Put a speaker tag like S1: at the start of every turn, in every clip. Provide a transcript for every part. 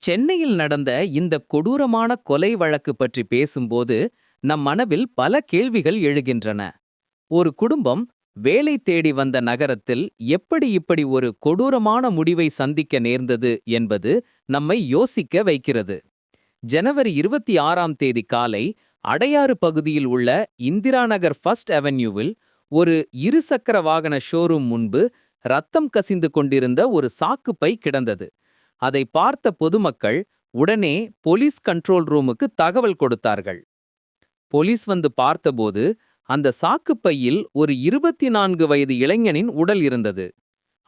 S1: சென்னையில் நடந்த இந்த கொடூரமான கொலை வழக்கு பற்றி பேசும்போது நம் மனவில் பல கேள்விகள் எழுகின்றன. ஒரு குடும்பம் வேலை தேடி வந்த நகரத்தில் எப்படி இப்படி ஒரு கொடூரமான முடிவை சந்திக்க நேர்ந்தது என்பது நம்மை யோசிக்க வைக்கிறது. ஜனவரி 26ஆம் தேதி காலை அடையாறு பகுதியில் உள்ள இந்திரா நகர் ஃபர்ஸ்ட் அவென்யூவில் ஒரு இருசக்கர வாகன ஷோரூம் முன்பு ரத்தம் கசிந்து கொண்டிருந்த ஒரு சாக்குப்பை கிடந்தது. அதை பார்த்த பொதுமக்கள் உடனே போலீஸ் கண்ட்ரோல் ரூமுக்கு தகவல் கொடுத்தார்கள். போலீஸ் வந்து பார்த்தபோது அந்த சாக்குப்பையில் ஒரு 24 வயது இளைஞனின் உடல் இருந்தது.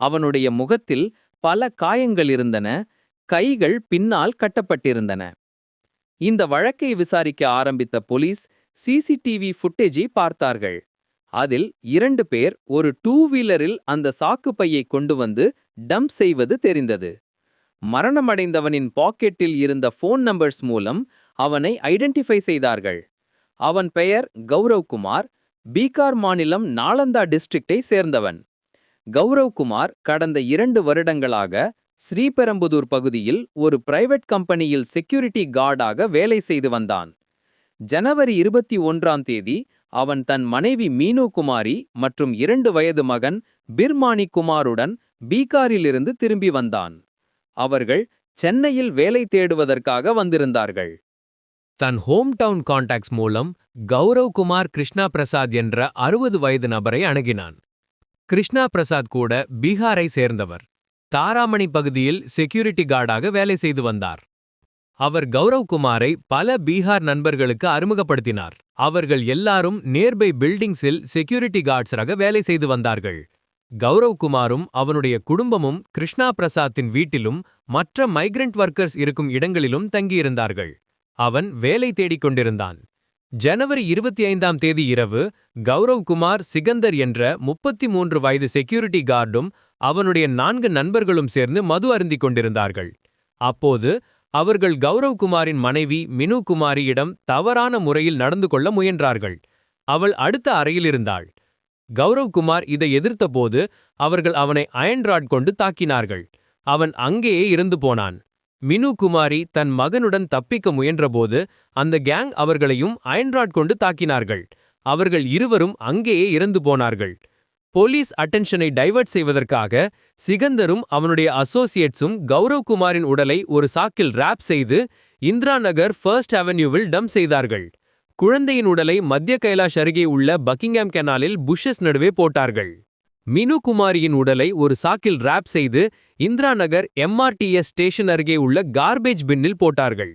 S1: அவனுடைய முகத்தில் பல காயங்கள் இருந்தன, கைகள் பின்னால் கட்டப்பட்டிருந்தன. இந்த வழக்கை விசாரிக்க ஆரம்பித்த போலீஸ் சிசிடிவி ஃபுட்டேஜை பார்த்தார்கள். அதில் 2 பேர் ஒரு 2 வீலரில் அந்த சாக்குப்பையை கொண்டு வந்து டம்ப் செய்வது தெரிந்தது. மரணமடைந்தவனின் பாக்கெட்டில் இருந்த ஃபோன் நம்பர்ஸ் மூலம் அவனை ஐடென்டிஃபை செய்தார்கள். அவன் பெயர் கௌரவ் குமார், பீகார் மாநிலம் நாலந்தா டிஸ்ட்ரிக்டை சேர்ந்தவன். கௌரவ் குமார் கடந்த 2 வருடங்களாக ஸ்ரீபெரும்புதூர் பகுதியில் ஒரு பிரைவேட் கம்பெனியில் செக்யூரிட்டி கார்டாக வேலை செய்து வந்தான். ஜனவரி 21ஆம் தேதி அவன் தன் மனைவி மீனு குமாரி மற்றும் 2 வயது மகன் பிர்மானி குமாருடன் பீகாரிலிருந்து திரும்பி வந்தான். அவர்கள் சென்னையில் வேலை தேடுவதற்காக வந்திருந்தார்கள்.
S2: தன் ஹோம் டவுன் கான்டாக்ட்ஸ் மூலம் கௌரவ் குமார் கிருஷ்ணா பிரசாத் என்ற 60 வயது நபரை அணுகினான். கிருஷ்ணா பிரசாத் கூட பீகாரை சேர்ந்தவர். தாராமணி பகுதியில் செக்யூரிட்டி கார்டாக வேலை செய்து வந்தார். அவர் கௌரவ் குமாரை பல பீகார் நண்பர்களுக்கு அறிமுகப்படுத்தினார். அவர்கள் எல்லாரும் நியர்பை பில்டிங்ஸில் செக்யூரிட்டி கார்ட்ஸராக வேலை செய்து வந்தார்கள். கௌரவ் குமாரும் அவனுடைய குடும்பமும் கிருஷ்ணா பிரசாத்தின் வீட்டிலும் மற்ற மைக்ரண்ட் ஒர்க்கர்ஸ் இருக்கும் இடங்களிலும் தங்கியிருந்தார்கள். அவன் வேலை தேடிக் கொண்டிருந்தான். ஜனவரி 25ஆம் தேதி இரவு கௌரவ் குமார் சிகந்தர் என்ற 33 வயது செக்யூரிட்டி கார்டும் அவனுடைய 4 நண்பர்களும் சேர்ந்து மது அருந்திக் கொண்டிருந்தார்கள். அப்போது அவர்கள் கௌரவ் குமாரின் மனைவி மினு குமாரியிடம் தவறான முறையில் நடந்து கொள்ள முயன்றார்கள். அவள் அடுத்த அறையில் இருந்தாள். கௌரவ் குமார் இதை எதிர்த்தபோது அவர்கள் அவனை அயன் ராட் கொண்டு தாக்கினார்கள். அவன் அங்கேயே இறந்து போனான். மினு குமாரி தன் மகனுடன் தப்பிக்க முயன்றபோது அந்த கேங் அவர்களையும் அயன் ராட் கொண்டு தாக்கினார்கள். அவர்கள் இருவரும் அங்கேயே இறந்து போனார்கள். போலீஸ் அட்டென்ஷனை டைவர்ட் செய்வதற்காக சிகந்தரும் அவனுடைய அசோசியேட்ஸும் கௌரவ் குமாரின் உடலை ஒரு சாக்கில் ராப் செய்து இந்திரா நகர் ஃபர்ஸ்ட் அவென்யூவில் டம்ப் செய்தார்கள். குழந்தையின் உடலை மத்திய கைலாஷ் அருகே உள்ள பக்கிங்ஹாம் கெனாலில் புஷஸ் நடுவே போட்டார்கள். மினு குமாரியின் உடலை ஒரு சாக்கில் ராப் செய்து இந்திரா நகர் MRTS ஸ்டேஷன் அருகே உள்ள கார்பேஜ் பின்னில் போட்டார்கள்.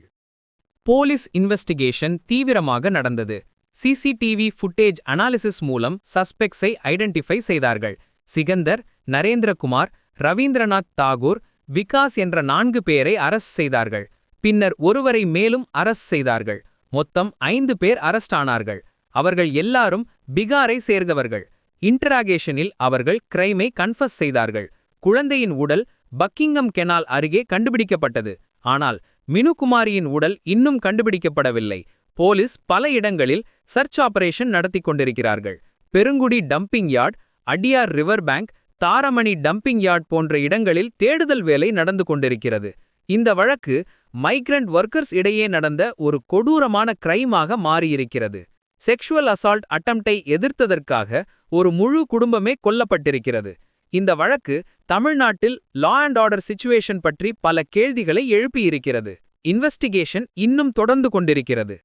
S1: போலீஸ் இன்வெஸ்டிகேஷன் தீவிரமாக நடந்தது. சிசிடிவி ஃபுட்டேஜ் அனாலிசிஸ் மூலம் சஸ்பெக்ட்ஸை ஐடென்டிஃபை செய்தார்கள். சிகந்தர், நரேந்திரகுமார், ரவீந்திரநாத் தாகூர், விகாஸ் என்ற 4 பேரை அரஸ்ட் செய்தார்கள். பின்னர் ஒருவரை மேலும் அரஸ்ட் செய்தார்கள். மொத்தம் 5 பேர் அரஸ்ட் ஆனார்கள். அவர்கள் எல்லாரும் பீகாரை சேர்ந்தவர்கள். இன்டராகேஷனில் அவர்கள் கிரைமை கன்ஃபஸ் செய்தார்கள். குழந்தையின் உடல் பக்கிங்ஹாம் கெனால் அருகே கண்டுபிடிக்கப்பட்டது. ஆனால் மினு குமாரியின் உடல் இன்னும் கண்டுபிடிக்கப்படவில்லை. போலீஸ் பல இடங்களில் சர்ச் ஆபரேஷன் நடத்தி கொண்டிருக்கிறார்கள். பெருங்குடி டம்பிங் யார்ட், அடியார் ரிவர் பேங்க், தாரமணி டம்பிங் யார்ட் போன்ற இடங்களில் தேடுதல் வேலை நடந்து கொண்டிருக்கிறது. இந்த வழக்கு மைக்ரண்ட் ஒர்க்கர்ஸ் இடையே நடந்த ஒரு கொடூரமான கிரைமாக மாறியிருக்கிறது. செக்ஷுவல் அசால்ட் அட்டம்ப்டை எதிர்த்ததற்காக ஒரு முழு குடும்பமே கொல்லப்பட்டிருக்கிறது. இந்த வழக்கு தமிழ்நாட்டில் லா அண்ட் ஆர்டர் சிச்சுவேஷன் பற்றி பல கேள்விகளை எழுப்பியிருக்கிறது. இன்வெஸ்டிகேஷன் இன்னும் தொடர்ந்து கொண்டிருக்கிறது.